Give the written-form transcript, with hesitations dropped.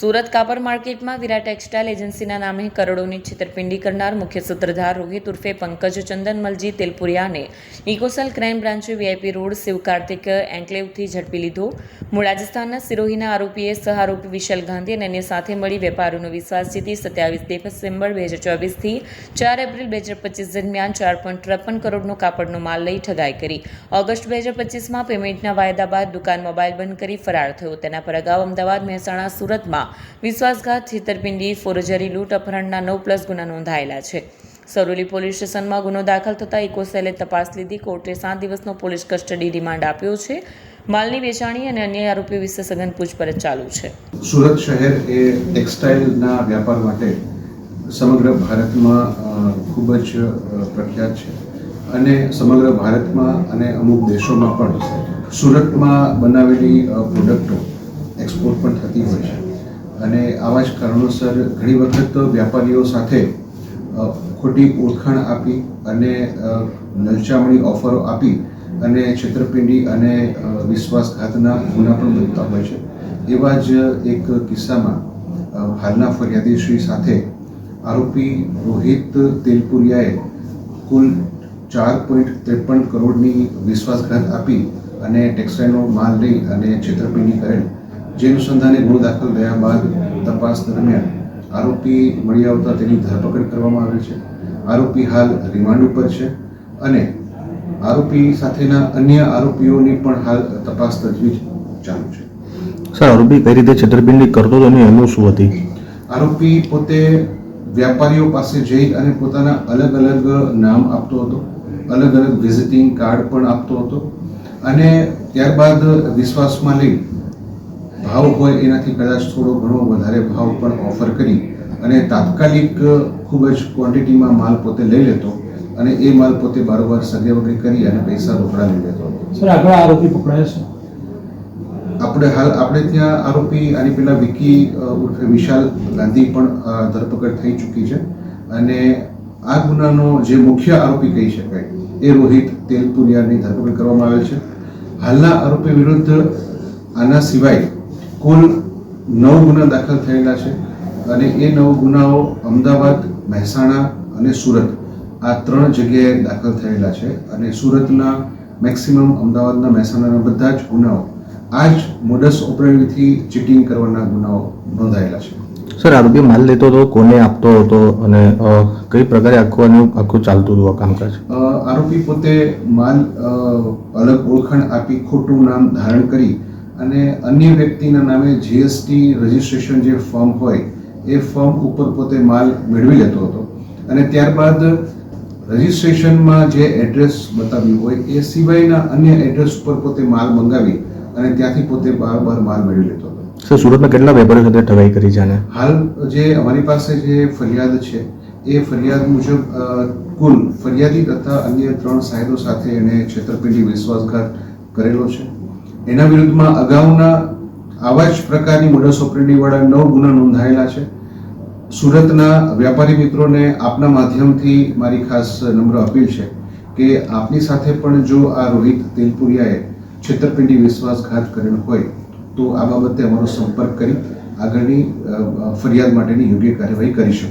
સુરત કાપડ માર્કેટમાં વિરા ટેક્સટાઇલ એજન્સીના નામે કરોડોની છેતરપિંડી કરનાર મુખ્ય સૂત્રધાર રોહિત ઉર્ફે પંકજ ચંદનમલજી તેલપુરિયાને ઇકોસેલ ક્રાઇમ બ્રાન્ચે વીઆઈપી રોડ શિવ કાર્તિક એન્કલેવથી ઝડપી લીધો. મૂળ રાજસ્થાનના સિરોહીના આરોપીએ સહ આરોપી વિશાલ ગાંધી અને અન્ય સાથે મળી વેપારીનો વિશ્વાસ જીતી 27 ડિસેમ્બર 2024થી 4 એપ્રિલ 2025 દરમિયાન 4.53 કરોડનો કાપડનો માલ લઈ ઠગાઈ કરી. ઓગસ્ટ 2025માં પેમેન્ટના વાયદા બાદ દુકાન મોબાઈલ બંધ કરી ફરાર થયો. તેના પર અગાઉ અમદાવાદ, મહેસાણા, સુરતમાં વિશ્વાસઘાત, છેતરપિંડી, ફોરજરી, લૂંટ, અપહરણના 9+ ગુના નોંધાયેલા છે. સરોલી પોલીસ સ્ટેશનમાં ગુનો દાખલ થતાં ઇકોસેલે તપાસ લીધી. કોર્ટે 7 દિવસનો પોલીસ કસ્ટડી રિમાન્ડ આપ્યો છે. માલની વેચાણી અને અન્ય આરોપીઓ વિશે સઘન પૂછપરછ ચાલુ છે. સુરત શહેર એ ટેક્સટાઇલના વ્યાપાર માટે સમગ્ર ભારતમાં ખૂબ જ પ્રખ્યાત છે અને સમગ્ર ભારતમાં અને અમુક દેશોમાં પણ સુરતમાં બનાવેલી પ્રોડક્ટો એક્સપોર્ટ પણ થતી હોય છે અને આવા જ કારણોસર ઘણી વખત વ્યાપારીઓ સાથે ખોટી ઓળખાણ આપી અને લલચામણી ઓફરો આપી અને છેતરપિંડી અને વિશ્વાસઘાતના ગુના પણ બનતા હોય છે. એવા જ એક કિસ્સામાં હાલના ફરિયાદીશ્રી સાથે આરોપી રોહિત તેલપુરિયાએ કુલ 4.53 કરોડની વિશ્વાસઘાત આપી અને ટેક્સટાઇલનો માલ લઈ અને છેતરપિંડી કરેલ. જે અનુસંધાને ગુનો દાખલ થયા બાદ તપાસ દરમિયાન આરોપી મળી આવતા તેની ધરપકડ કરવામાં આવી છે. આરોપી હાલ રિમાન્ડ ઉપર છે અને આરોપી સાથેના અન્ય આરોપીઓની પણ હાલ તપાસ તજવીજ ચાલુ છે. સર, આરોપી કઈ રીતે છેતરપિંડી કરતો હતો અને એનું શું હતી? આરોપી પોતે વ્યાપારીઓ પાસે જઈ અને પોતાના અલગ અલગ નામ આપતો હતો, અલગ અલગ વિઝિટિંગ કાર્ડ પણ આપતો હતો અને ત્યારબાદ વિશ્વાસમાં લઈ ભાવ હોય એનાથી કદાચ થોડો ઘણો વધારે ભાવ પણ ઓફર કરી અને તાત્કાલિક ખૂબ જ ક્વોન્ટિટીમાં માલ પોતે લઈ લેતો અને એ માલ પોતે બારોબાર સગેવગી કરી અને પૈસા રોકડા લઈ લેતો હતો. સર, આગળ આરોપી પકડાયા છે? આપણે ત્યાં આરોપી આની પહેલા વિકી ઉર્ફે વિશાલ ગાંધી પણ ધરપકડ થઈ ચૂકી છે અને આ ગુનાનો જે મુખ્ય આરોપી કહી શકાય એ રોહિત તેલપુરિયાની ધરપકડ કરવામાં આવેલ છે. હાલના આરોપી વિરુદ્ધ આના સિવાય કુલ 9 ગુના દાખલ થયેલા છે અને એ 9 ગુનાઓ અમદાવાદ, મહેસાણા અને સુરત આ 3 જગ્યાએ દાખલ થયેલા છે અને સુરતના મેક્સિમમ, અમદાવાદના, મહેસાણાના બધા જ ગુનાઓ આ જ મોડસ ઓપરેન્ડીથી ચીટિંગ કરવાના ગુનાઓ નોંધાયેલા છે. સર, આરોપી માલ લેતો હતો, કોને આપતો હતો અને કઈ પ્રકારે આખું ચાલતું હતું આ કામકાજ? આરોપી પોતે માલ અલગ ઓળખાણ આપી ખોટું નામ ધારણ કરી અને અન્ય વ્યક્તિના નામે જીએસટી રજિસ્ટ્રેશન જે ફોર્મ હોય એ ફોર્મ ઉપર પોતે માલ મેળવી લેતો હતો અને ત્યારબાદ રજિસ્ટ્રેશનમાં જે એડ્રેસ બતાવ્યું હોય એ સિવાયના અન્ય એડ્રેસ ઉપર પોતે માલ મંગાવી અને ત્યાંથી પોતે બારોબાર માલ મેળવી લેતો હતો. સર, સુરતમાં કેટલા વેપારીઓ સાથે ઠગાઈ કરી છે અને હાલ જે અમારી પાસે જે ફરિયાદ છે એ ફરિયાદ મુજબ કુલ ફરિયાદી તથા અન્ય 3 સાહેબો સાથે એને છેતરપિંડી, વિશ્વાસઘાત કરેલો છે. એના વિરુદ્ધમાં અગાઉના આવા જ પ્રકારની મોડસ ઓપરેન્ડીવાળા 9 ગુના નોંધાયેલા છે. સુરતના વ્યાપારી મિત્રોને આપના માધ્યમથી મારી ખાસ નમ્ર અપીલ છે કે આપની સાથે પણ જો આ રોહિત તેલપુરિયાએ છેતરપિંડી, વિશ્વાસઘાત કરેલ હોય તો આ બાબતે અમારો સંપર્ક કરી આગળની ફરિયાદ માટેની યોગ્ય કાર્યવાહી કરી શકશો.